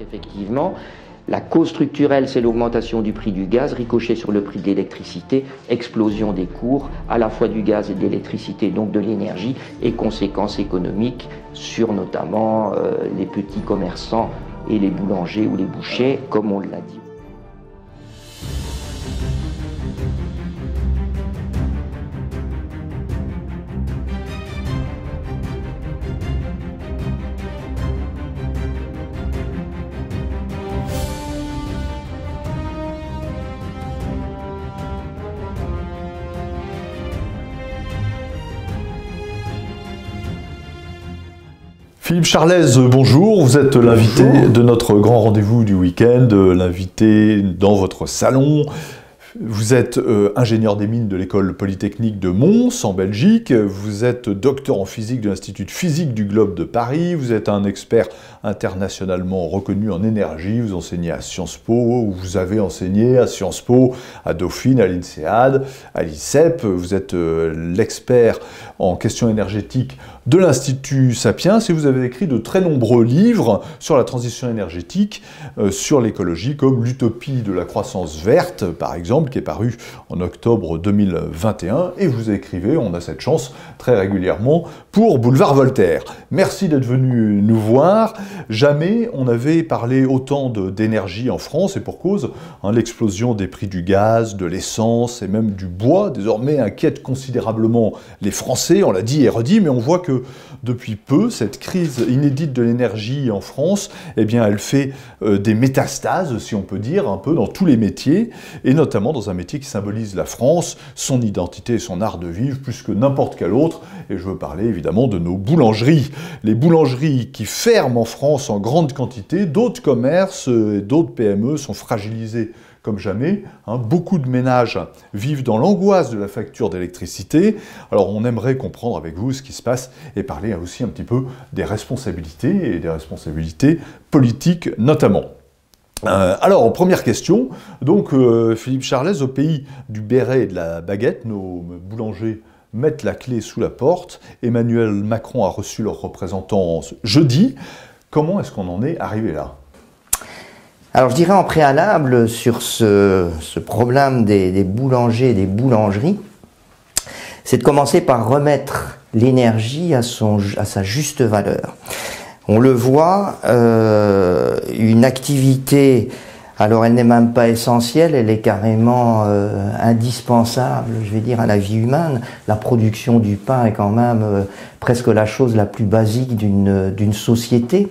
Effectivement, la cause structurelle, c'est l'augmentation du prix du gaz, ricochet sur le prix de l'électricité, explosion des cours, à la fois du gaz et de l'électricité, donc de l'énergie, et conséquences économiques sur notamment les petits commerçants et les boulangers ou les bouchers, comme on l'a dit. Philippe Charlez, bonjour, vous êtes l'invité de notre grand rendez-vous du week-end, l'invité dans votre salon. Vous êtes ingénieur des mines de l'école polytechnique de Mons, en Belgique. Vous êtes docteur en physique de l'Institut de physique du Globe de Paris. Vous êtes un expert internationalement reconnu en énergie. Vous enseignez à Sciences Po, ou vous avez enseigné à Sciences Po, à Dauphine, à l'INSEAD, à l'ICEP. Vous êtes l'expert en questions énergétiques de l'Institut Sapiens, et vous avez écrit de très nombreux livres sur la transition énergétique, sur l'écologie, comme l'utopie de la croissance verte, par exemple, qui est paru en octobre 2021, et vous écrivez, on a cette chance, très régulièrement, pour Boulevard Voltaire. Merci d'être venu nous voir. Jamais on avait parlé autant d'énergie en France, et pour cause, hein, l'explosion des prix du gaz, de l'essence et même du bois, désormais inquiète considérablement les Français, on l'a dit et redit, mais on voit que depuis peu, cette crise inédite de l'énergie en France, eh bien, elle fait des métastases, si on peut dire, un peu dans tous les métiers, et notamment dans un métier qui symbolise la France, son identité et son art de vivre, plus que n'importe quel autre, et je veux parler évidemment de nos boulangeries. Les boulangeries qui ferment en France en grande quantité, d'autres commerces et d'autres PME sont fragilisés comme jamais. Hein, beaucoup de ménages vivent dans l'angoisse de la facture d'électricité. Alors on aimerait comprendre avec vous ce qui se passe et parler aussi un petit peu des responsabilités et des responsabilités politiques notamment. Alors, première question, donc Philippe Charlez, au pays du béret et de la baguette, nos boulangers mettent la clé sous la porte. Emmanuel Macron a reçu leurs représentants jeudi. Comment est-ce qu'on en est arrivé là ? Alors je dirais en préalable sur ce problème des boulangers et des boulangeries, c'est de commencer par remettre l'énergie à sa juste valeur. On le voit, une activité, alors elle n'est même pas essentielle, elle est carrément indispensable, je vais dire, à la vie humaine. La production du pain est quand même presque la chose la plus basique d'une société.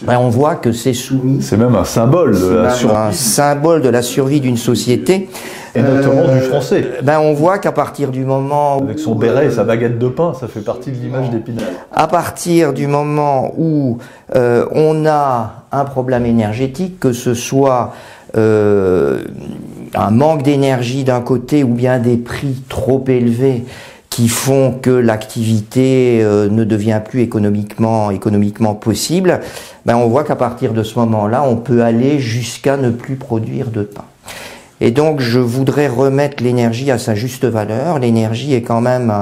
Ben, on voit que c'est soumis. C'est même un symbole de la survie. Un symbole de la survie d'une société. Et notamment du français. Ben, on voit qu'à partir du moment où... Avec son béret et sa baguette de pain, ça fait partie de l'image d'Épinal. À partir du moment où on a un problème énergétique, que ce soit un manque d'énergie d'un côté ou bien des prix trop élevés, qui font que l'activité ne devient plus économiquement possible, ben on voit qu'à partir de ce moment-là, on peut aller jusqu'à ne plus produire de pain. Et donc, je voudrais remettre l'énergie à sa juste valeur. L'énergie est quand même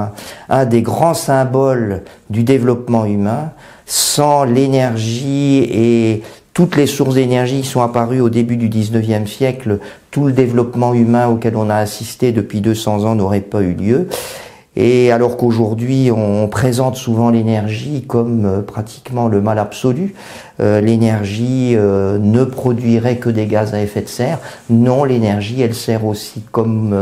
un des grands symboles du développement humain. Sans l'énergie et toutes les sources d'énergie qui sont apparues au début du 19e siècle, tout le développement humain auquel on a assisté depuis 200 ans n'aurait pas eu lieu. Et alors qu'aujourd'hui, on présente souvent l'énergie comme pratiquement le mal absolu, l'énergie ne produirait que des gaz à effet de serre. Non, l'énergie, elle sert aussi, comme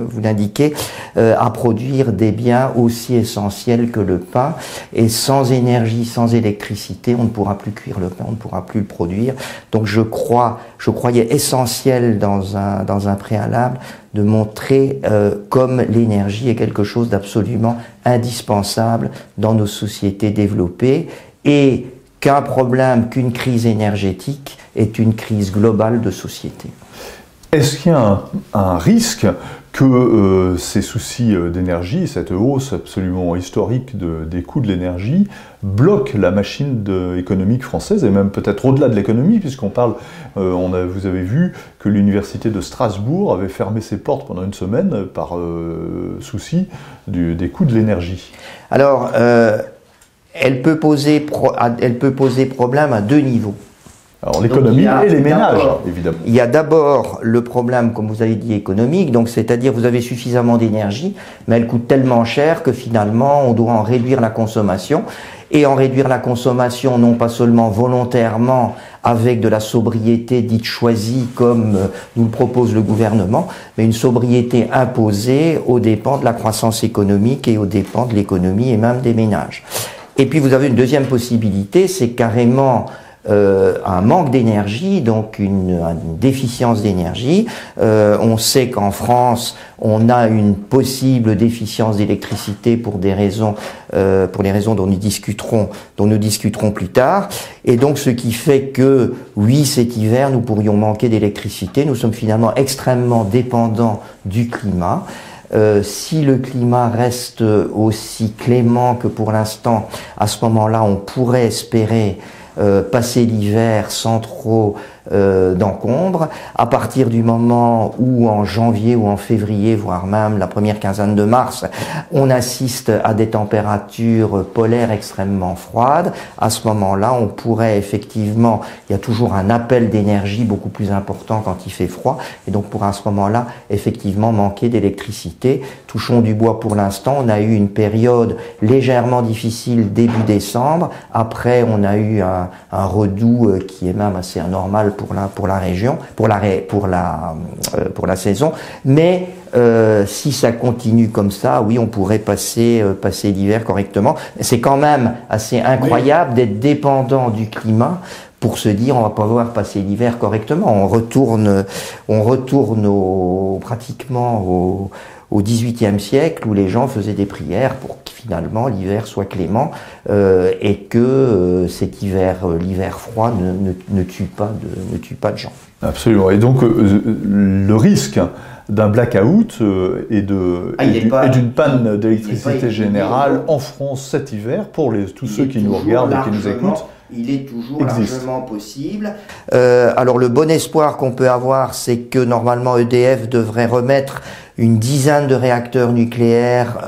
vous l'indiquez, à produire des biens aussi essentiels que le pain. Et sans énergie, sans électricité, on ne pourra plus cuire le pain, on ne pourra plus le produire. Donc je croyais essentiel dans un préalable de montrer comme l'énergie est quelque chose d'absolument indispensable dans nos sociétés développées et qu'un problème, qu'une crise énergétique est une crise globale de société. Est-ce qu'il y a un risque que ces soucis d'énergie, cette hausse absolument historique des coûts de l'énergie, bloquent la machine économique française, et même peut-être au-delà de l'économie, puisqu'on parle, vous avez vu que l'université de Strasbourg avait fermé ses portes pendant une semaine par souci des coûts de l'énergie. Alors, elle peut poser problème à deux niveaux. Alors l'économie et les ménages, évidemment. Il y a d'abord le problème, comme vous avez dit, économique, donc c'est-à-dire vous avez suffisamment d'énergie, mais elle coûte tellement cher que finalement on doit en réduire la consommation. Et en réduire la consommation, non pas seulement volontairement avec de la sobriété dite choisie comme nous le propose le gouvernement, mais une sobriété imposée aux dépens de la croissance économique et aux dépens de l'économie et même des ménages. Et puis vous avez une deuxième possibilité, c'est carrément un manque d'énergie, donc une déficience d'énergie. On sait qu'en France, on a une possible déficience d'électricité pour des raisons, pour les raisons dont nous discuterons plus tard. Et donc, ce qui fait que, oui, cet hiver, nous pourrions manquer d'électricité. Nous sommes finalement extrêmement dépendants du climat. Si le climat reste aussi clément que pour l'instant, à ce moment-là, on pourrait espérer passer l'hiver sans trop d'encombre. À partir du moment où en janvier ou en février, voire même la première quinzaine de mars, on assiste à des températures polaires extrêmement froides, à ce moment-là, on pourrait effectivement, il y a toujours un appel d'énergie beaucoup plus important quand il fait froid, et donc pour à ce moment-là, effectivement, manquer d'électricité. Touchons du bois pour l'instant, on a eu une période légèrement difficile début décembre, après on a eu un redout qui est même assez anormal pour la région, pour la saison. Mais si ça continue comme ça, oui, on pourrait passer l'hiver correctement. C'est quand même assez incroyable d'être dépendant du climat pour se dire on va pas pouvoir passer l'hiver correctement. On retourne pratiquement au XVIIIe siècle où les gens faisaient des prières pour que finalement l'hiver soit clément et que cet l'hiver froid ne tue pas de gens. Absolument. Et donc le risque d'un blackout et d'une panne d'électricité générale en France cet hiver pour tous ceux qui nous regardent et qui nous écoutent. Il est toujours largement possible. Alors le bon espoir qu'on peut avoir, c'est que normalement EDF devrait remettre une dizaine de réacteurs nucléaires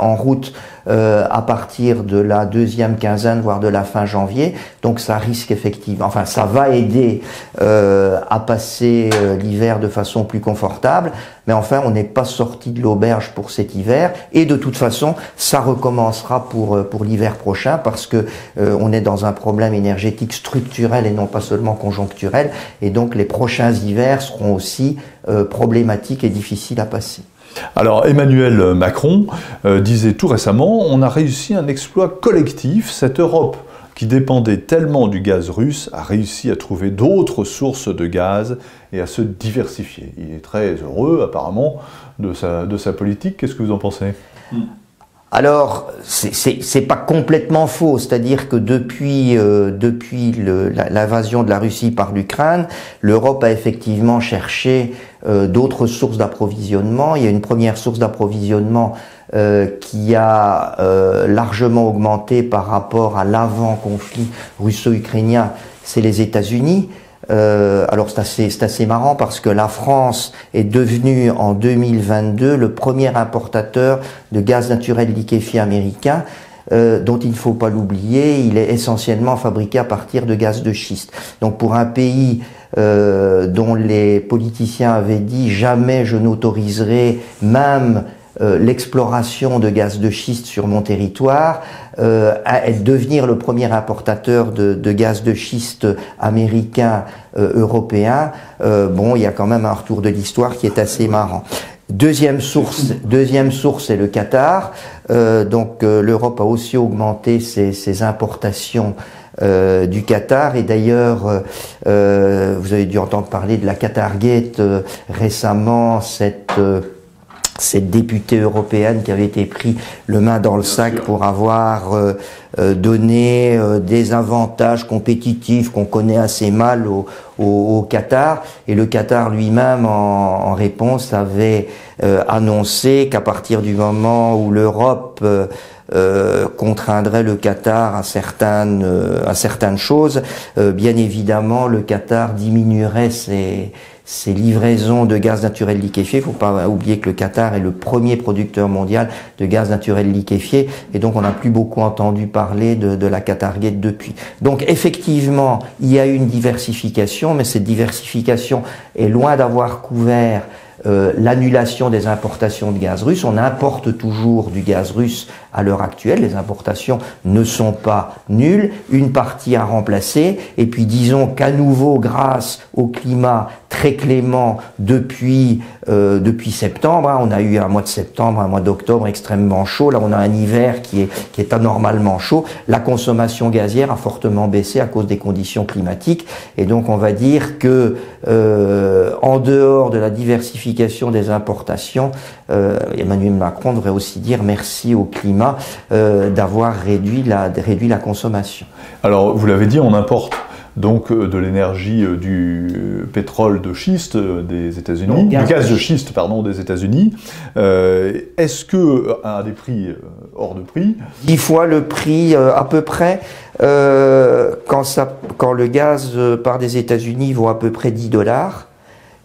en route à partir de la deuxième quinzaine, voire de la fin janvier. Donc ça risque effectivement, enfin ça va aider à passer l'hiver de façon plus confortable. Mais enfin, on n'est pas sorti de l'auberge pour cet hiver. Et de toute façon, ça recommencera pour l'hiver prochain parce que on est dans un problème énergétique structurel et non pas seulement conjoncturel. Et donc les prochains hivers seront aussi problématiques et difficiles à passer. Alors Emmanuel Macron disait tout récemment, on a réussi un exploit collectif, cette Europe qui dépendait tellement du gaz russe a réussi à trouver d'autres sources de gaz et à se diversifier. Il est très heureux apparemment de sa politique, qu'est-ce que vous en pensez ? Alors, c'est pas complètement faux, c'est-à-dire que depuis l'invasion de la Russie par l'Ukraine, l'Europe a effectivement cherché d'autres sources d'approvisionnement. Il y a une première source d'approvisionnement qui a largement augmenté par rapport à l'avant-conflit russo-ukrainien, c'est les États-Unis. Alors c'est assez marrant parce que la France est devenue en 2022 le premier importateur de gaz naturel liquéfié américain, dont il ne faut pas l'oublier, il est essentiellement fabriqué à partir de gaz de schiste. Donc pour un pays dont les politiciens avaient dit jamais je n'autoriserai même l'exploration de gaz de schiste sur mon territoire, à devenir le premier importateur de gaz de schiste américain, européen, bon, il y a quand même un retour de l'histoire qui est assez marrant. Deuxième source, c'est le Qatar. Donc l'Europe a aussi augmenté ses importations du Qatar, et d'ailleurs vous avez dû entendre parler de la Qatargate récemment, cette députée européenne qui avait été pris le main dans le sac pour avoir donné des avantages compétitifs qu'on connaît assez mal au Qatar. Et le Qatar lui-même, en réponse, avait annoncé qu'à partir du moment où l'Europe contraindrait le Qatar à certaines choses. Bien évidemment, le Qatar diminuerait ses livraisons de gaz naturel liquéfié. Il ne faut pas oublier que le Qatar est le premier producteur mondial de gaz naturel liquéfié, et donc on n'a plus beaucoup entendu parler de la Qatargate depuis. Donc effectivement, il y a une diversification, mais cette diversification est loin d'avoir couvert l'annulation des importations de gaz russe. On importe toujours du gaz russe à l'heure actuelle. Les importations ne sont pas nulles. Une partie à remplacer. Et puis disons qu'à nouveau, grâce au climat très clément depuis septembre, on a eu un mois de septembre, un mois d'octobre extrêmement chaud. Là, on a un hiver qui est anormalement chaud. La consommation gazière a fortement baissé à cause des conditions climatiques. Et donc, on va dire que en dehors de la diversification des importations, Emmanuel Macron devrait aussi dire merci au climat d'avoir réduit la consommation. Alors, vous l'avez dit, on importe donc de l'énergie du pétrole de schiste des États-Unis, du gaz de schiste, pardon, des États-Unis. Est-ce que à des prix hors de prix, 10 fois le prix à peu près, quand le gaz part des États-Unis vaut à peu près $10,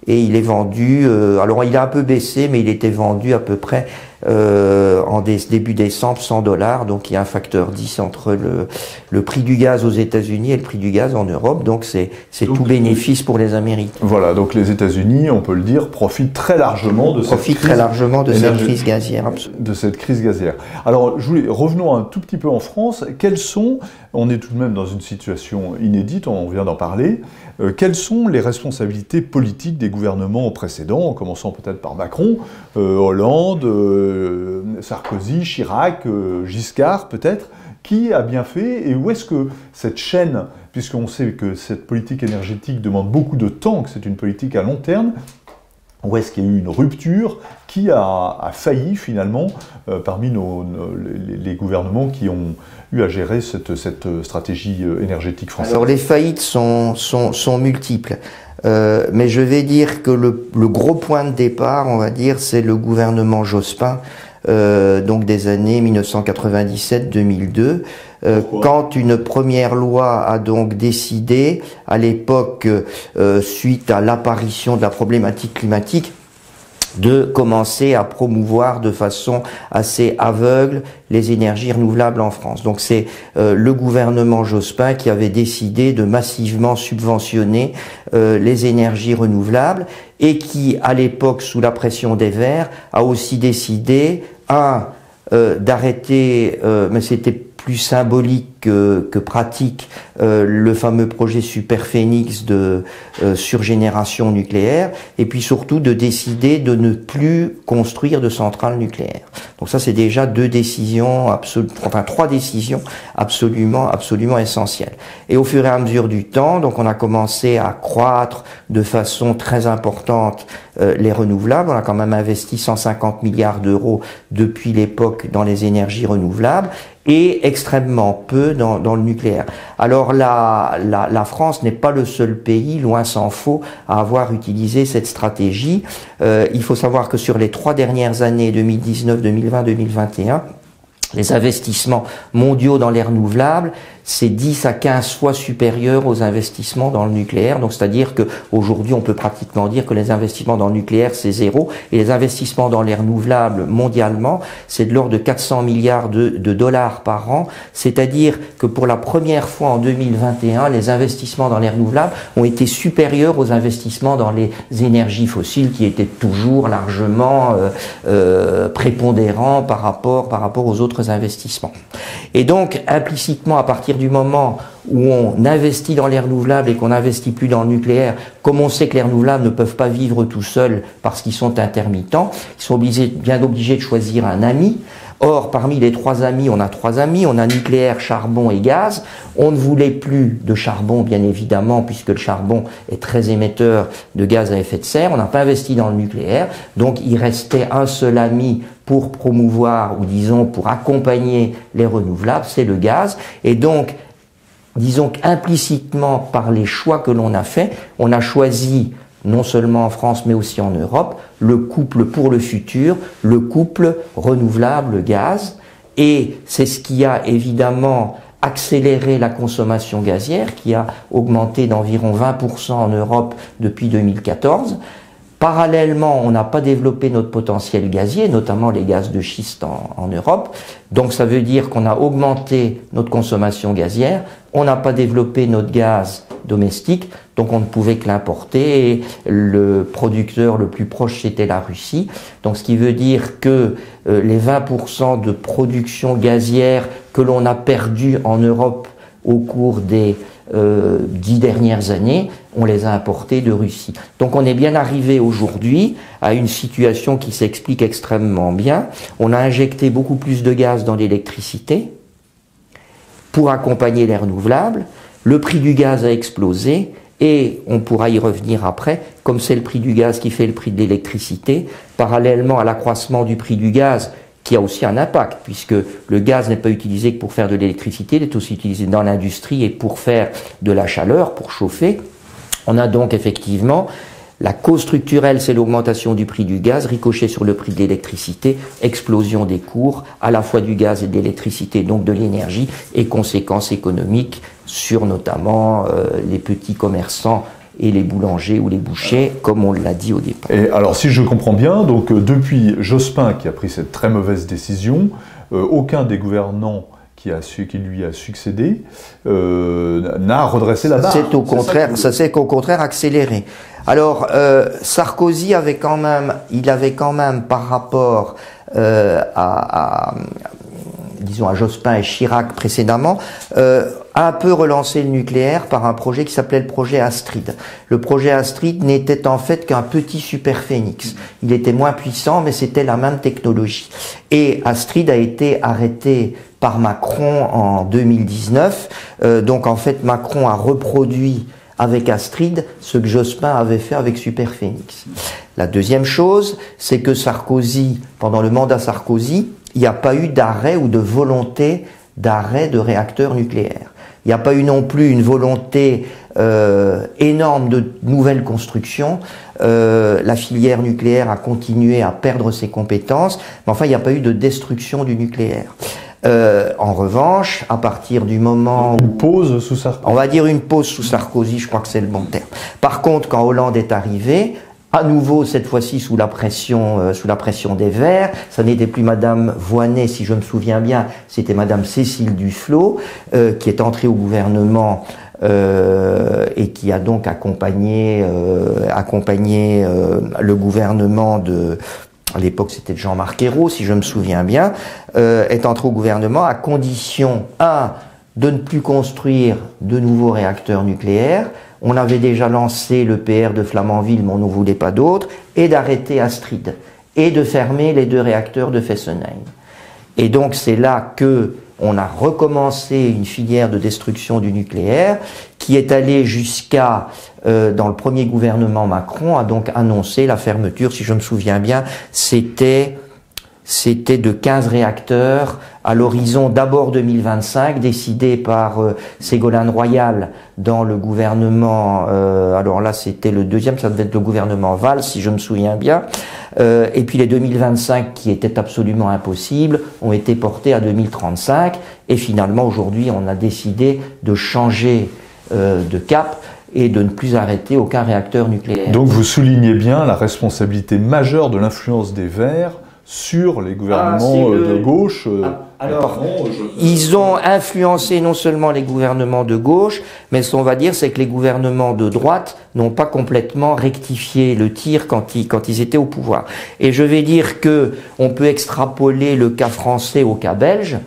et il est vendu, alors il a un peu baissé, mais il était vendu à peu près en début décembre $100, donc il y a un facteur 10 entre le prix du gaz aux États-Unis et le prix du gaz en Europe, donc c'est tout bénéfice pour les Américains. Voilà, donc les États-Unis, on peut le dire, profitent très largement de cette crise gazière. Absolument. De cette crise gazière. Alors, revenons un tout petit peu en France. On est tout de même dans une situation inédite, on vient d'en parler. Quelles sont les responsabilités politiques des gouvernements précédents, en commençant peut-être par Macron, Hollande, Sarkozy, Chirac, Giscard peut-être, qui a bien fait, et où est-ce que cette chaîne, puisqu'on sait que cette politique énergétique demande beaucoup de temps, que c'est une politique à long terme, où est-ce qu'il y a eu une rupture qui a failli finalement parmi les gouvernements qui ont eu à gérer cette stratégie énergétique française? Alors les faillites sont multiples. Mais je vais dire que le gros point de départ, on va dire, c'est le gouvernement Jospin, donc des années 1997-2002, quand une première loi a donc décidé, à l'époque, suite à l'apparition de la problématique climatique, de commencer à promouvoir de façon assez aveugle les énergies renouvelables en France. Donc c'est le gouvernement Jospin qui avait décidé de massivement subventionner les énergies renouvelables et qui, à l'époque, sous la pression des Verts, a aussi décidé, d'arrêter, mais c'était plus symbolique que pratique, le fameux projet Superphénix de surgénération nucléaire, et puis surtout de décider de ne plus construire de centrales nucléaires. Donc ça, c'est déjà trois décisions absolument essentielles. Et au fur et à mesure du temps, donc on a commencé à croître de façon très importante les renouvelables. On a quand même investi 150 milliards d'euros depuis l'époque dans les énergies renouvelables, et extrêmement peu dans le nucléaire. Alors la France n'est pas le seul pays, loin s'en faut, à avoir utilisé cette stratégie. Il faut savoir que sur les 3 dernières années, 2019, 2020, 2021, les investissements mondiaux dans les renouvelables, c'est 10 à 15 fois supérieur aux investissements dans le nucléaire. Donc, c'est-à-dire que aujourd'hui, on peut pratiquement dire que les investissements dans le nucléaire, c'est zéro. Et les investissements dans les renouvelables, mondialement, c'est de l'ordre de 400 milliards de dollars par an. C'est-à-dire que pour la première fois en 2021, les investissements dans les renouvelables ont été supérieurs aux investissements dans les énergies fossiles qui étaient toujours largement prépondérants par rapport aux autres investissements. Et donc, implicitement, à partir du moment où on investit dans les renouvelables et qu'on n'investit plus dans le nucléaire, comme on sait que les renouvelables ne peuvent pas vivre tout seuls parce qu'ils sont intermittents, ils sont bien obligés de choisir un ami. Or, parmi les 3 amis, on a 3 amis, on a nucléaire, charbon et gaz. On ne voulait plus de charbon, bien évidemment, puisque le charbon est très émetteur de gaz à effet de serre. On n'a pas investi dans le nucléaire, donc il restait un seul ami pour promouvoir, ou disons pour accompagner les renouvelables, c'est le gaz. Et donc, disons qu'implicitement, par les choix que l'on a faits, on a choisi, non seulement en France mais aussi en Europe, le couple pour le futur, le couple renouvelable gaz. Et c'est ce qui a évidemment accéléré la consommation gazière, qui a augmenté d'environ 20% en Europe depuis 2014. Parallèlement, on n'a pas développé notre potentiel gazier, notamment les gaz de schiste en Europe. Donc ça veut dire qu'on a augmenté notre consommation gazière, on n'a pas développé notre gaz domestique, donc on ne pouvait que l'importer. Et le producteur le plus proche, c'était la Russie. Donc ce qui veut dire que les 20% de production gazière que l'on a perdu en Europe au cours des 10 dernières années, on les a importés de Russie. Donc on est bien arrivé aujourd'hui à une situation qui s'explique extrêmement bien. On a injecté beaucoup plus de gaz dans l'électricité pour accompagner les renouvelables. Le prix du gaz a explosé et on pourra y revenir après, comme c'est le prix du gaz qui fait le prix de l'électricité, parallèlement à l'accroissement du prix du gaz, qui a aussi un impact, puisque le gaz n'est pas utilisé que pour faire de l'électricité, il est aussi utilisé dans l'industrie et pour faire de la chaleur, pour chauffer. On a donc effectivement la cause structurelle, c'est l'augmentation du prix du gaz, ricochet sur le prix de l'électricité, explosion des cours, à la fois du gaz et de l'électricité, donc de l'énergie, et conséquences économiques sur notamment les petits commerçants et les boulangers ou les bouchers, comme on l'a dit au départ. Et alors, si je comprends bien, donc depuis Jospin qui a pris cette très mauvaise décision, aucun des gouvernants qui lui a succédé n'a redressé la barre. C'est au contraire, ça s'est qu'au contraire accéléré. Alors, Sarkozy avait quand même par rapport disons à Jospin et Chirac précédemment, a un peu relancé le nucléaire par un projet qui s'appelait le projet Astrid. Le projet Astrid n'était en fait qu'un petit super phénix. Il était moins puissant, mais c'était la même technologie. Et Astrid a été arrêté par Macron en 2019. Donc en fait, Macron a reproduit avec Astrid ce que Jospin avait fait avec Super Phénix. La deuxième chose, c'est que Sarkozy, pendant le mandat Sarkozy, il n'y a pas eu d'arrêt ou de volonté d'arrêt de réacteurs nucléaires. Il n'y a pas eu non plus une volonté énorme de nouvelles constructions. La filière nucléaire a continué à perdre ses compétences, mais enfin, il n'y a pas eu de destruction du nucléaire. En revanche, à partir du moment où... Une pause sous Sarkozy. On va dire une pause sous Sarkozy, je crois que c'est le bon terme. Par contre, quand Hollande est arrivé, à nouveau, cette fois-ci, sous la pression des Verts, ça n'était plus Madame Voynet, si je me souviens bien, c'était Madame Cécile Duflot, qui est entrée au gouvernement et qui a donc accompagné le gouvernement de... À l'époque, c'était Jean-Marc Ayrault, si je me souviens bien, est entré au gouvernement à condition, de ne plus construire de nouveaux réacteurs nucléaires. On avait déjà lancé le PR de Flamanville, mais on ne voulait pas d'autres, et d'arrêter Astrid, et de fermer les 2 réacteurs de Fessenheim. Et donc, c'est là que on a recommencé une filière de destruction du nucléaire qui est allée jusqu'à, dans le premier gouvernement Macron, a donc annoncé la fermeture, si je me souviens bien, c'était de 15 réacteurs à l'horizon d'abord 2025, décidé par Ségolène Royal dans le gouvernement, alors là c'était le deuxième, ça devait être le gouvernement Valls, si je me souviens bien, et puis les 2025 qui étaient absolument impossibles ont été portés à 2035, et finalement aujourd'hui on a décidé de changer de cap et de ne plus arrêter aucun réacteur nucléaire. Donc vous soulignez bien la responsabilité majeure de l'influence des Verts sur les gouvernements de gauche. Alors, ils ont influencé non seulement les gouvernements de gauche, mais ce qu'on va dire, c'est que les gouvernements de droite n'ont pas complètement rectifié le tir quand ils étaient au pouvoir. Et je vais dire que on peut extrapoler le cas français au cas belge.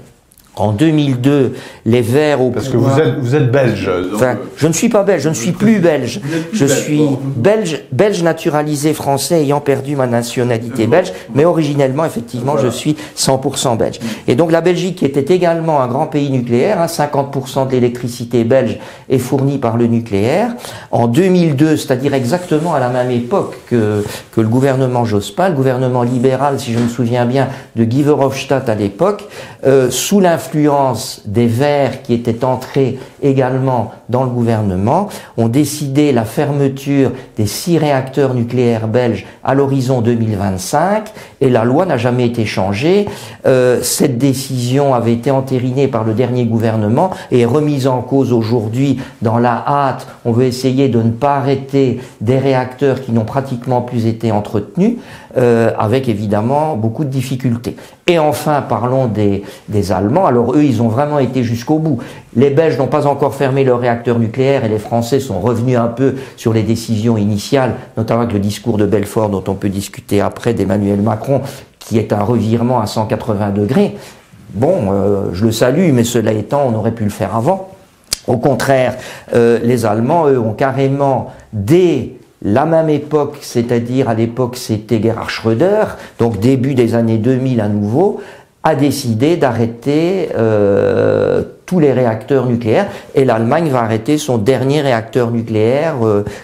En 2002, les Verts au pouvoir... Parce que vous êtes belge. Enfin, je ne suis pas belge, je ne suis plus belge. Je suis belge naturalisé français ayant perdu ma nationalité belge, mais originellement, effectivement, je suis 100% belge. Et donc la Belgique, qui était également un grand pays nucléaire, 50% de l'électricité belge est fournie par le nucléaire. En 2002, c'est-à-dire exactement à la même époque que le gouvernement Jospin, le gouvernement libéral, si je me souviens bien, de Guy Verhofstadt à l'époque, sous l'influence des Verts qui étaient entrés également dans le gouvernement, ont décidé la fermeture des 6 réacteurs nucléaires belges à l'horizon 2025, et la loi n'a jamais été changée. Cette décision avait été entérinée par le dernier gouvernement et est remise en cause aujourd'hui dans la hâte. On veut essayer de ne pas arrêter des réacteurs qui n'ont pratiquement plus été entretenus, avec évidemment beaucoup de difficultés. Et enfin, parlons des Allemands. Alors eux, ils ont vraiment été jusqu'au bout. Les Belges n'ont pas encore fermé leurs réacteurs nucléaires et les Français sont revenus un peu sur les décisions initiales, notamment avec le discours de Belfort dont on peut discuter après d'Emmanuel Macron, qui est un revirement à 180 degrés. Bon, je le salue, mais cela étant, on aurait pu le faire avant. Au contraire, les Allemands, eux, ont carrément, dès la même époque, c'est-à-dire à l'époque c'était Gerhard Schröder, donc début des années 2000 à nouveau, a décidé d'arrêter tous les réacteurs nucléaires, et l'Allemagne va arrêter son dernier réacteur nucléaire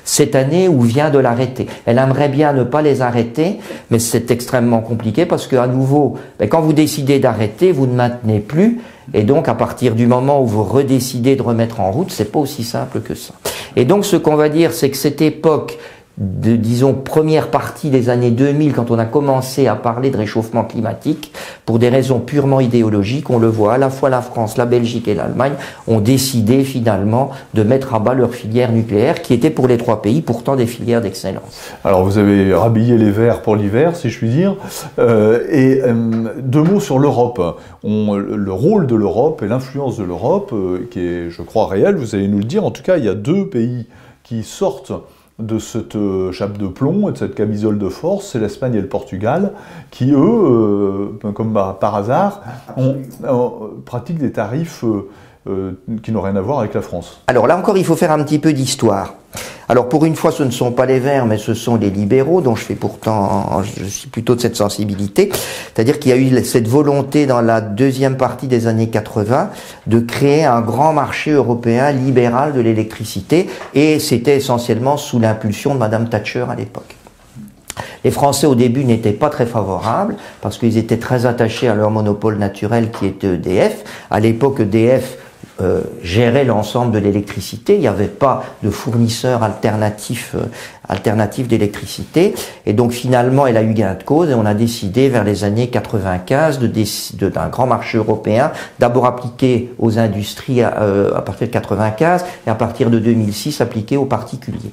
cette année, ou vient de l'arrêter. Elle aimerait bien ne pas les arrêter, mais c'est extrêmement compliqué parce qu'à nouveau, quand vous décidez d'arrêter, vous ne maintenez plus, et donc à partir du moment où vous redécidez de remettre en route, c'est pas aussi simple que ça. Et donc ce qu'on va dire, c'est que cette époque de, disons, première partie des années 2000, quand on a commencé à parler de réchauffement climatique, pour des raisons purement idéologiques, on le voit, à la fois la France, la Belgique et l'Allemagne ont décidé finalement de mettre à bas leur filière nucléaire, qui était pour les 3 pays pourtant des filières d'excellence. Alors vous avez rhabillé les verts pour l'hiver, si je puis dire, 2 mots sur l'Europe. Le rôle de l'Europe et l'influence de l'Europe, qui est, je crois, réel, vous allez nous le dire. En tout cas, il y a 2 pays qui sortent de cette chape de plomb et de cette camisole de force, c'est l'Espagne et le Portugal, qui eux, comme par hasard, pratiquent des tarifs qui n'ont rien à voir avec la France. Alors là encore, il faut faire un petit peu d'histoire. Alors pour une fois, ce ne sont pas les Verts, mais ce sont les libéraux, dont je suis plutôt de cette sensibilité. C'est-à-dire qu'il y a eu cette volonté dans la deuxième partie des années 80 de créer un grand marché européen libéral de l'électricité, et c'était essentiellement sous l'impulsion de Madame Thatcher à l'époque. Les Français au début n'étaient pas très favorables parce qu'ils étaient très attachés à leur monopole naturel qui était EDF. À l'époque, EDF gérait l'ensemble de l'électricité, il n'y avait pas de fournisseur alternatif d'électricité, et donc finalement elle a eu gain de cause et on a décidé vers les années 95 d'un grand marché européen, d'abord appliqué aux industries à partir de 95 et à partir de 2006 appliqué aux particuliers.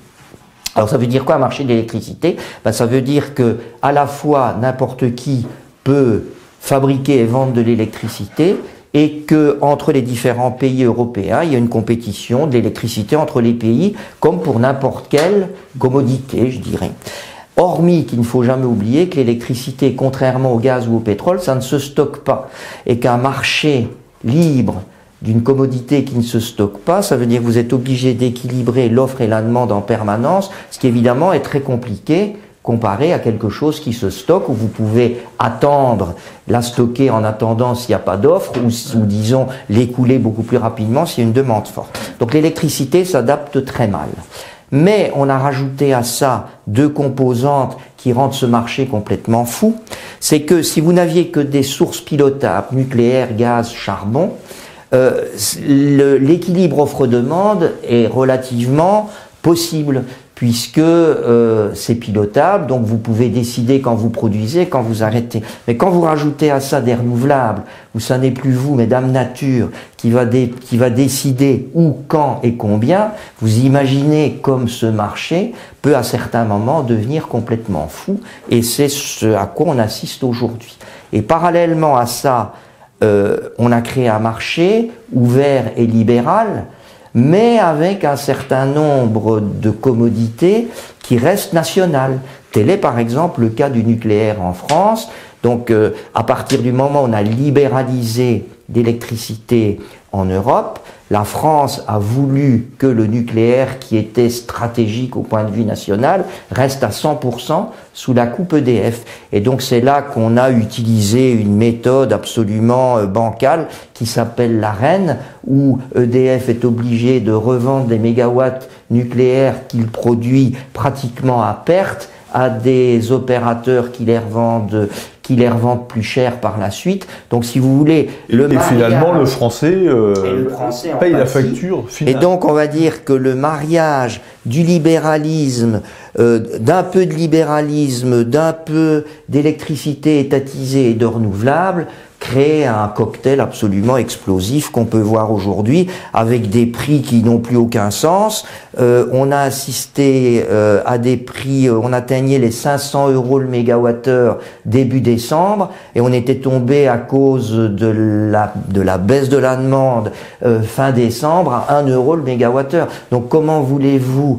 Alors ça veut dire quoi un marché de l'électricité? Ça veut dire que à la fois n'importe qui peut fabriquer et vendre de l'électricité, et que entre les différents pays européens, il y a une compétition de l'électricité entre les pays, comme pour n'importe quelle commodité, je dirais. Hormis qu'il ne faut jamais oublier que l'électricité, contrairement au gaz ou au pétrole, ça ne se stocke pas, et qu'un marché libre d'une commodité qui ne se stocke pas, ça veut dire que vous êtes obligé d'équilibrer l'offre et la demande en permanence, ce qui évidemment est très compliqué comparé à quelque chose qui se stocke, où vous pouvez attendre, la stocker en attendant s'il n'y a pas d'offre, ou disons l'écouler beaucoup plus rapidement s'il y a une demande forte. Donc l'électricité s'adapte très mal. Mais on a rajouté à ça 2 composantes qui rendent ce marché complètement fou. C'est que si vous n'aviez que des sources pilotables, nucléaire, gaz, charbon, l'équilibre offre-demande est relativement possible, puisque c'est pilotable, donc vous pouvez décider quand vous produisez, quand vous arrêtez. Mais quand vous rajoutez à ça des renouvelables, où ça n'est plus vous, mais Dame Nature, qui va décider où, quand et combien, vous imaginez comme ce marché peut à certains moments devenir complètement fou, et c'est ce à quoi on assiste aujourd'hui. Et parallèlement à ça, on a créé un marché ouvert et libéral, mais avec un certain nombre de commodités qui restent nationales. Tel est par exemple le cas du nucléaire en France. Donc à partir du moment où on a libéralisé l'électricité en Europe, la France a voulu que le nucléaire, qui était stratégique au point de vue national, reste à 100% sous la coupe EDF. Et donc c'est là qu'on a utilisé une méthode absolument bancale qui s'appelle l'Arenh, où EDF est obligé de revendre des mégawatts nucléaires qu'il produit pratiquement à perte à des opérateurs qui les revendent qui les revendent plus cher par la suite. Donc si vous voulez, et finalement le français paye la facture finale. Et donc on va dire que le mariage du libéralisme, d'un peu de libéralisme, d'un peu d'électricité étatisée et de renouvelables, crée un cocktail absolument explosif qu'on peut voir aujourd'hui avec des prix qui n'ont plus aucun sens. On a assisté à des prix, on atteignait les 500 € le mégawattheure début décembre et on était tombé à cause de la baisse de la demande fin décembre à 1 € le mégawattheure. Donc comment voulez-vous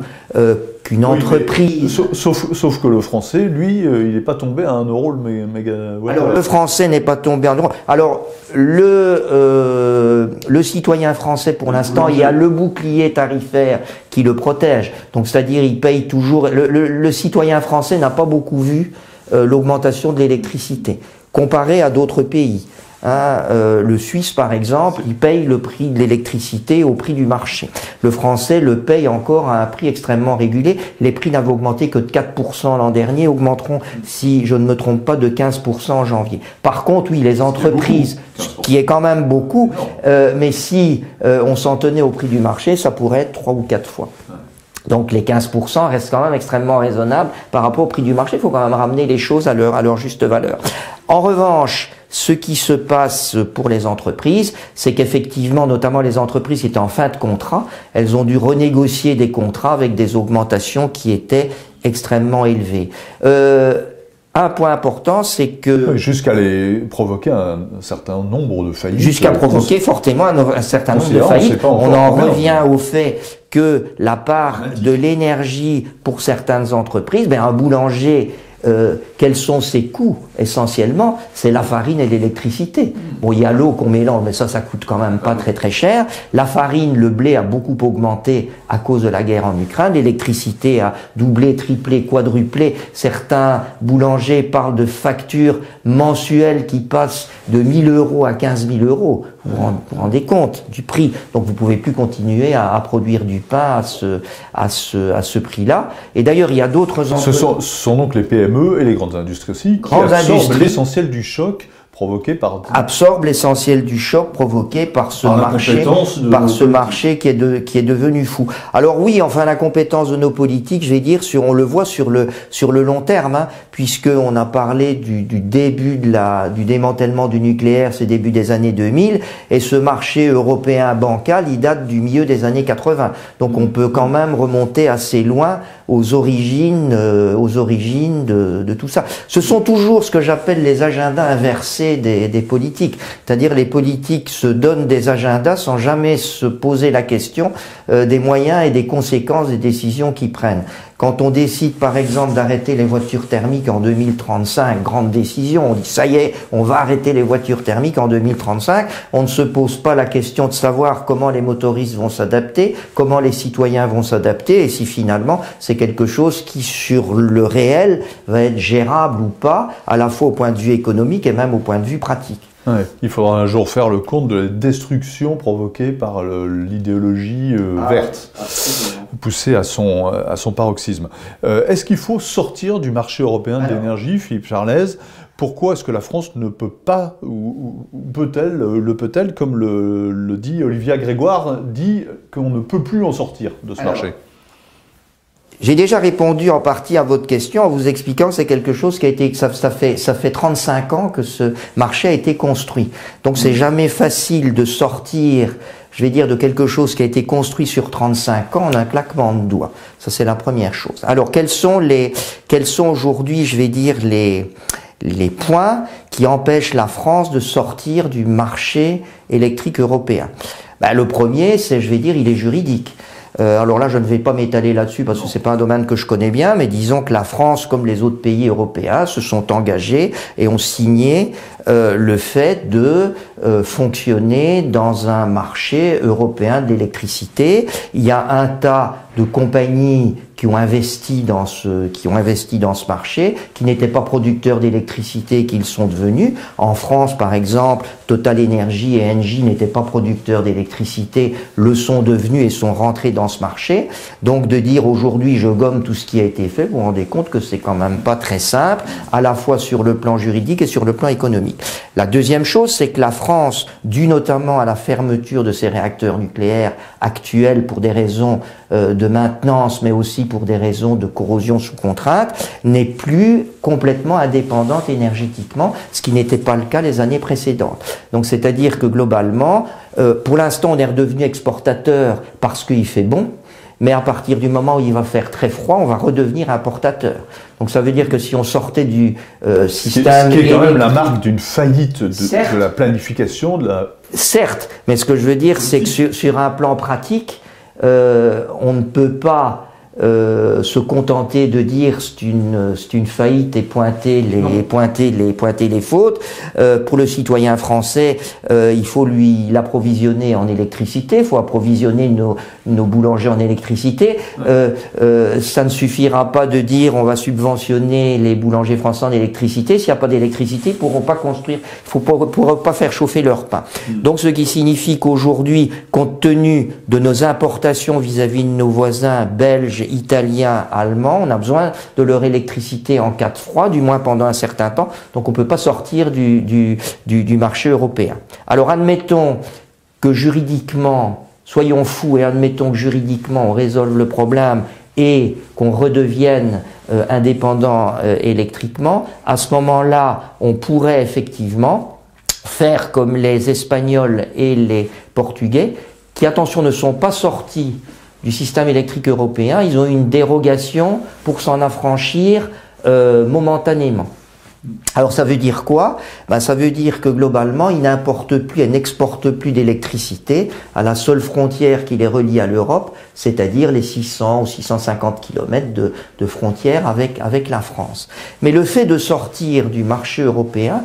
qu'une entreprise... Sauf que le français, lui, il n'est pas tombé à 1 € le mégawattheure. Alors le français n'est pas tombé à 1 €. Alors le citoyen français, pour l'instant, il y a le bouclier tarifaire qui le protège. Donc c'est-à-dire il paye toujours... Le citoyen français n'a pas beaucoup vu l'augmentation de l'électricité, comparé à d'autres pays. Le Suisse, par exemple, il paye le prix de l'électricité au prix du marché. Le Français le paye encore à un prix extrêmement régulier. Les prix n'avaient augmenté que de 4% l'an dernier, augmenteront, si je ne me trompe pas, de 15% en janvier. Par contre, oui, les entreprises, ce qui est quand même beaucoup, mais si on s'en tenait au prix du marché, ça pourrait être 3 ou 4 fois. Donc les 15% restent quand même extrêmement raisonnables par rapport au prix du marché. Il faut quand même ramener les choses à leur juste valeur. En revanche, ce qui se passe pour les entreprises, c'est qu'effectivement, notamment les entreprises qui étaient en fin de contrat, elles ont dû renégocier des contrats avec des augmentations qui étaient extrêmement élevées. Un point important, c'est que... Jusqu'à les provoquer un certain nombre de faillites. Jusqu'à provoquer fortement un certain nombre de faillites. On en revient au fait que la part de l'énergie pour certaines entreprises, un boulanger... quels sont ses coûts essentiellement? C'est la farine et l'électricité. Bon, il y a l'eau qu'on mélange, mais ça coûte quand même pas très très cher. La farine, le blé a beaucoup augmenté à cause de la guerre en Ukraine. L'électricité a doublé, triplé, quadruplé. Certains boulangers parlent de factures mensuelles qui passent de 1 000 € à 15 000 €. Vous vous rendez compte du prix. Donc vous pouvez plus continuer à produire du pain à ce prix-là. Et d'ailleurs, il y a d'autres entreprises. Ce sont donc les PME et les grandes industries aussi qui absorbent l'essentiel du choc provoqué par... Absorbe l'essentiel du choc provoqué par ce marché qui est devenu fou. Alors oui, enfin la compétence de nos politiques, je vais dire, on le voit sur le long terme, puisque on a parlé du début du démantèlement du nucléaire, c'est début des années 2000, et ce marché européen bancal, il date du milieu des années 80. Donc on peut quand même remonter assez loin aux origines de tout ça. Ce sont toujours ce que j'appelle les agendas inversés des politiques. C'est-à-dire les politiques se donnent des agendas sans jamais se poser la question des moyens et des conséquences des décisions qu'ils prennent. Quand on décide par exemple d'arrêter les voitures thermiques en 2035, grande décision, on dit ça y est, on va arrêter les voitures thermiques en 2035, on ne se pose pas la question de savoir comment les motoristes vont s'adapter, comment les citoyens vont s'adapter et si finalement c'est quelque chose qui sur le réel va être gérable ou pas, à la fois au point de vue économique et même au point de vue pratique. Ouais, il faudra un jour faire le compte de la destruction provoquée par l'idéologie verte, poussée à son paroxysme. Est-ce qu'il faut sortir du marché européen de l'énergie, Philippe Charlez? Pourquoi est-ce que la France ne peut pas, ou peut-elle, comme le dit Olivia Grégoire, dit qu'on ne peut plus en sortir de ce marché? J'ai déjà répondu en partie à votre question en vous expliquant que c'est quelque chose qui a été, ça fait 35 ans que ce marché a été construit. Donc c'est jamais facile de sortir, je vais dire, de quelque chose qui a été construit sur 35 ans en un claquement de doigts. Ça c'est la première chose. Alors quels sont aujourd'hui, je vais dire, les points qui empêchent la France de sortir du marché électrique européen? Le premier, c'est, je vais dire, il est juridique. Alors là, je ne vais pas m'étaler là-dessus parce que c'est pas un domaine que je connais bien, mais disons que la France, comme les autres pays européens, se sont engagés et ont signé le fait de fonctionner dans un marché européen de l'électricité. Il y a un tas de compagnies qui ont investi dans ce marché, qui n'étaient pas producteurs d'électricité, qu'ils sont devenus. En France, par exemple, Total Energy et Engie n'étaient pas producteurs d'électricité, le sont devenus et sont rentrés dans ce marché. Donc de dire aujourd'hui je gomme tout ce qui a été fait, vous vous rendez compte que c'est quand même pas très simple, à la fois sur le plan juridique et sur le plan économique. La deuxième chose, c'est que la France, dû notamment à la fermeture de ses réacteurs nucléaires actuels pour des raisons de maintenance, mais aussi pour des raisons de corrosion sous contrainte, n'est plus complètement indépendante énergétiquement, ce qui n'était pas le cas les années précédentes. Donc c'est-à-dire que globalement, pour l'instant on est redevenu exportateur parce qu'il fait bon, mais à partir du moment où il va faire très froid, on va redevenir importateur. Donc ça veut dire que si on sortait du système... Ce qui est quand même la marque d'une faillite de la planification de la... Certes, mais ce que je veux dire, c'est que sur un plan pratique, on ne peut pas se contenter de dire c'est une faillite et pointer les fautes. Pour le citoyen français, il faut l'approvisionner en électricité, il faut approvisionner nos boulangers en électricité. Ça ne suffira pas de dire on va subventionner les boulangers français en électricité. S'il n'y a pas d'électricité, ils pourront pas construire, pourront pas faire chauffer leur pain. Donc ce qui signifie qu'aujourd'hui, compte tenu de nos importations vis-à-vis de nos voisins belges, italiens, allemands, on a besoin de leur électricité en cas de froid, du moins pendant un certain temps, donc on ne peut pas sortir du marché européen. Alors admettons que juridiquement, soyons fous et admettons que juridiquement on résolve le problème et qu'on redevienne indépendant électriquement, à ce moment-là, on pourrait effectivement faire comme les Espagnols et les Portugais, qui, attention, ne sont pas sortis du système électrique européen, ils ont eu une dérogation pour s'en affranchir momentanément. Alors ça veut dire quoi? Ça veut dire que globalement, ils n'importent plus et n'exportent plus d'électricité à la seule frontière qui les relie à l'Europe, c'est-à-dire les 600 ou 650 km de frontière avec la France. Mais le fait de sortir du marché européen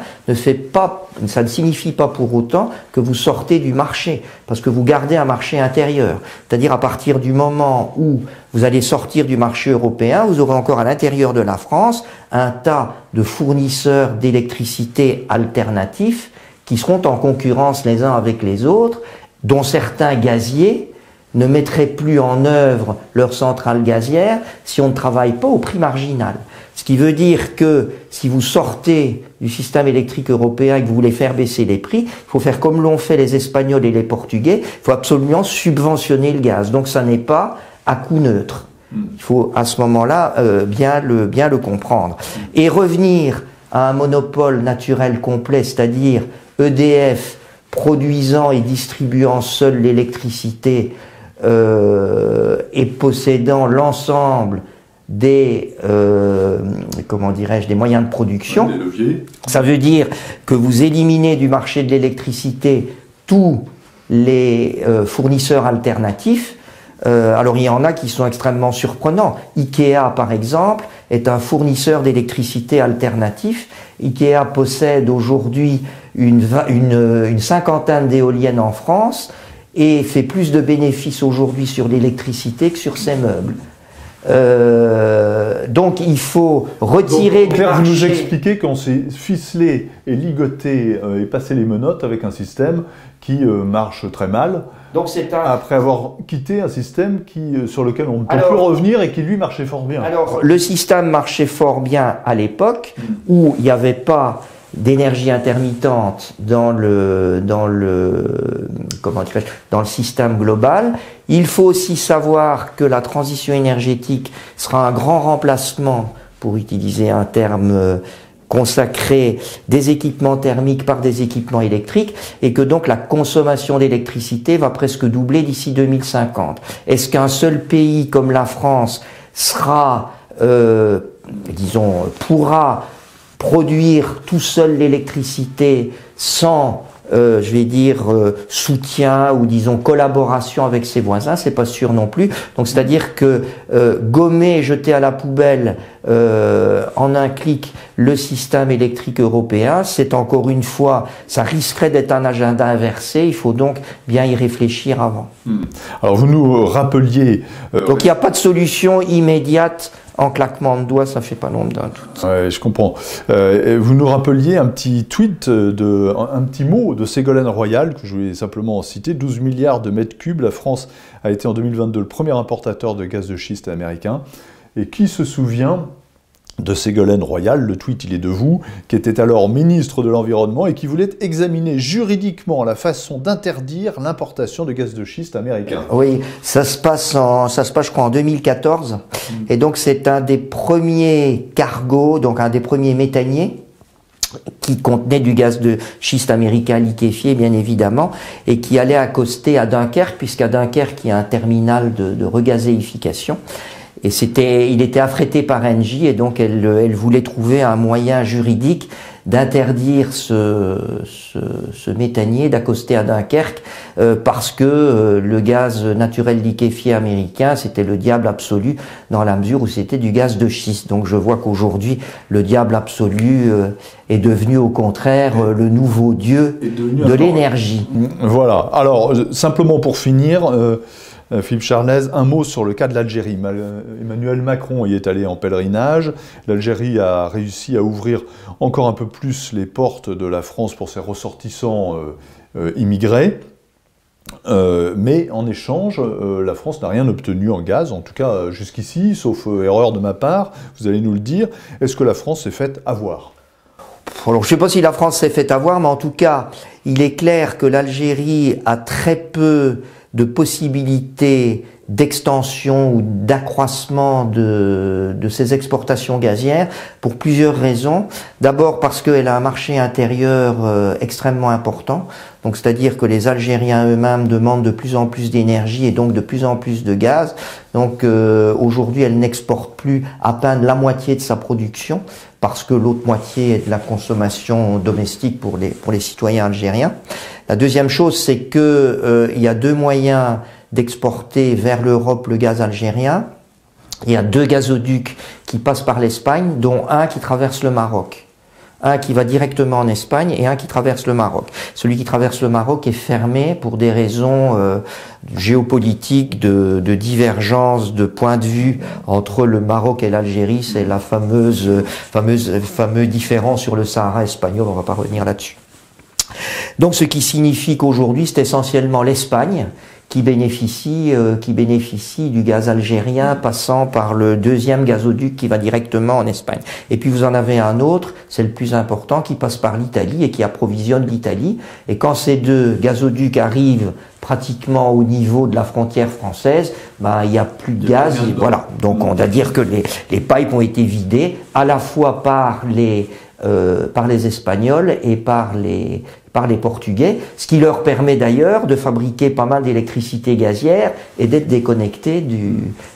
ça ne signifie pas pour autant que vous sortez du marché, parce que vous gardez un marché intérieur. C'est-à-dire à partir du moment où vous allez sortir du marché européen, vous aurez encore à l'intérieur de la France un tas de fournisseurs d'électricité alternatifs qui seront en concurrence les uns avec les autres, dont certains gaziers ne mettraient plus en œuvre leurs centrales gazières si on ne travaille pas au prix marginal. Ce qui veut dire que si vous sortez du système électrique européen et que vous voulez faire baisser les prix, il faut faire comme l'ont fait les Espagnols et les Portugais, il faut absolument subventionner le gaz. Donc ça n'est pas à coût neutre. Il faut à ce moment-là bien le comprendre. Et revenir à un monopole naturel complet, c'est-à-dire EDF produisant et distribuant seule l'électricité et possédant l'ensemble des des moyens de production. Des leviers. Ça veut dire que vous éliminez du marché de l'électricité tous les fournisseurs alternatifs. Alors il y en a qui sont extrêmement surprenants. Ikea, par exemple, est un fournisseur d'électricité alternatif. Ikea possède aujourd'hui une cinquantaine d'éoliennes en France et fait plus de bénéfices aujourd'hui sur l'électricité que sur ses meubles. Donc il faut retirer du marché... Vous nous expliquez qu'on s'est ficelé et ligoté et passé les menottes avec un système qui marche très mal. Donc après avoir quitté un système sur lequel on ne peut plus revenir et qui lui marchait fort bien. Alors le système marchait fort bien à l'époque où il n'y avait pas d'énergie intermittente dans le système global. Il faut aussi savoir que la transition énergétique sera un grand remplacement, pour utiliser un terme consacré, des équipements thermiques par des équipements électriques et que donc la consommation d'électricité va presque doubler d'ici 2050. Est-ce qu'un seul pays comme la France pourra produire tout seul l'électricité sans soutien ou disons collaboration avec ses voisins? C'est pas sûr non plus. Donc c'est-à-dire que gommer, jeter à la poubelle en un clic le système électrique européen. C'est encore une fois, ça risquerait d'être un agenda inversé. Il faut donc bien y réfléchir avant. Alors vous nous rappeliez... Donc il n'y a pas de solution immédiate en claquement de doigts, ça fait pas l'ombre d'un doute. Ouais, je comprends. Vous nous rappeliez un petit tweet, un petit mot de Ségolène Royal, que je voulais simplement citer. 12 milliards de mètres cubes, la France a été en 2022 le premier importateur de gaz de schiste américain. Et qui se souvient de Ségolène Royal, le tweet il est de vous, qui était alors ministre de l'Environnement et qui voulait examiner juridiquement la façon d'interdire l'importation de gaz de schiste américain. Oui, ça se passe je crois en 2014, et donc c'est un des premiers cargos, donc un des premiers méthaniers qui contenait du gaz de schiste américain liquéfié, bien évidemment, et qui allait accoster à Dunkerque, puisqu'à Dunkerque il y a un terminal de regazéification. Et il était affrété par Engie, et donc elle voulait trouver un moyen juridique d'interdire ce méthanier d'accoster à Dunkerque, parce que le gaz naturel liquéfié américain, c'était le diable absolu dans la mesure où c'était du gaz de schiste. Donc je vois qu'aujourd'hui, le diable absolu est devenu au contraire le nouveau dieu de l'énergie. Voilà. Alors, simplement pour finir... Philippe Charnez, un mot sur le cas de l'Algérie. Emmanuel Macron y est allé en pèlerinage. L'Algérie a réussi à ouvrir encore un peu plus les portes de la France pour ses ressortissants immigrés. Mais en échange, la France n'a rien obtenu en gaz, en tout cas jusqu'ici, sauf erreur de ma part, vous allez nous le dire. Est-ce que la France s'est faite avoir ? Alors, je ne sais pas si la France s'est faite avoir, mais en tout cas, il est clair que l'Algérie a très peu de possibilités d'extension ou d'accroissement de ses exportations gazières pour plusieurs raisons. D'abord parce qu'elle a un marché intérieur extrêmement important, donc c'est-à-dire que les Algériens eux-mêmes demandent de plus en plus d'énergie et donc de plus en plus de gaz. Donc aujourd'hui, elle n'exporte plus à peine la moitié de sa production, parce que l'autre moitié est de la consommation domestique pour les citoyens algériens. La deuxième chose, c'est que il y a deux moyens d'exporter vers l'Europe le gaz algérien. Il y a deux gazoducs qui passent par l'Espagne, dont un qui traverse le Maroc. Un qui va directement en Espagne et un qui traverse le Maroc. Celui qui traverse le Maroc est fermé pour des raisons géopolitiques, de divergence de point de vue entre le Maroc et l'Algérie. C'est la fameux différence sur le Sahara espagnol, on va pas revenir là-dessus. Donc ce qui signifie qu'aujourd'hui c'est essentiellement l'Espagne qui bénéficie du gaz algérien passant par le deuxième gazoduc qui va directement en Espagne. Et puis vous en avez un autre, c'est le plus important, qui passe par l'Italie et qui approvisionne l'Italie. Et quand ces deux gazoducs arrivent pratiquement au niveau de la frontière française, il n'y a plus de gaz. Et voilà. Donc on va dire que les pipes ont été vidées à la fois par les Espagnols et par les Portugais, ce qui leur permet d'ailleurs de fabriquer pas mal d'électricité gazière et d'être déconnectés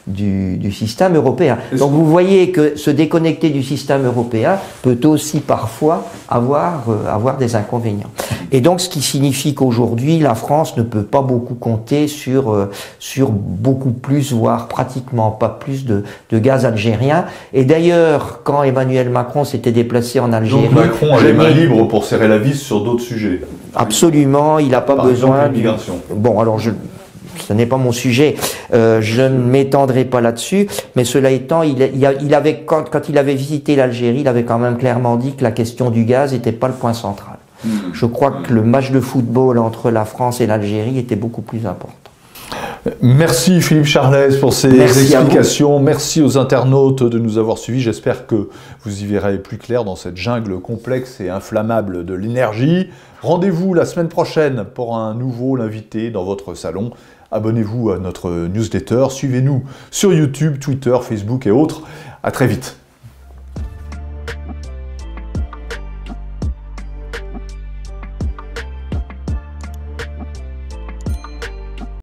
du système européen. Donc vous voyez que se déconnecter du système européen peut aussi parfois avoir des inconvénients. Et donc ce qui signifie qu'aujourd'hui la France ne peut pas beaucoup compter sur beaucoup plus, voire pratiquement pas plus de gaz algérien. Et d'ailleurs, quand Emmanuel Macron s'était déplacé en Algérie... Donc Macron a les mains libres pour serrer la vis sur d'autres sujets. Absolument, il n'a pas besoin... Bon, alors ce n'est pas mon sujet, je ne m'étendrai pas là-dessus, mais cela étant, quand il avait visité l'Algérie, il avait quand même clairement dit que la question du gaz n'était pas le point central. Je crois que le match de football entre la France et l'Algérie était beaucoup plus important. Merci Philippe Charnez pour ces explications. Merci aux internautes de nous avoir suivis. J'espère que vous y verrez plus clair dans cette jungle complexe et inflammable de l'énergie. Rendez-vous la semaine prochaine pour un nouveau invité dans votre salon. Abonnez-vous à notre newsletter. Suivez-nous sur YouTube, Twitter, Facebook et autres. À très vite.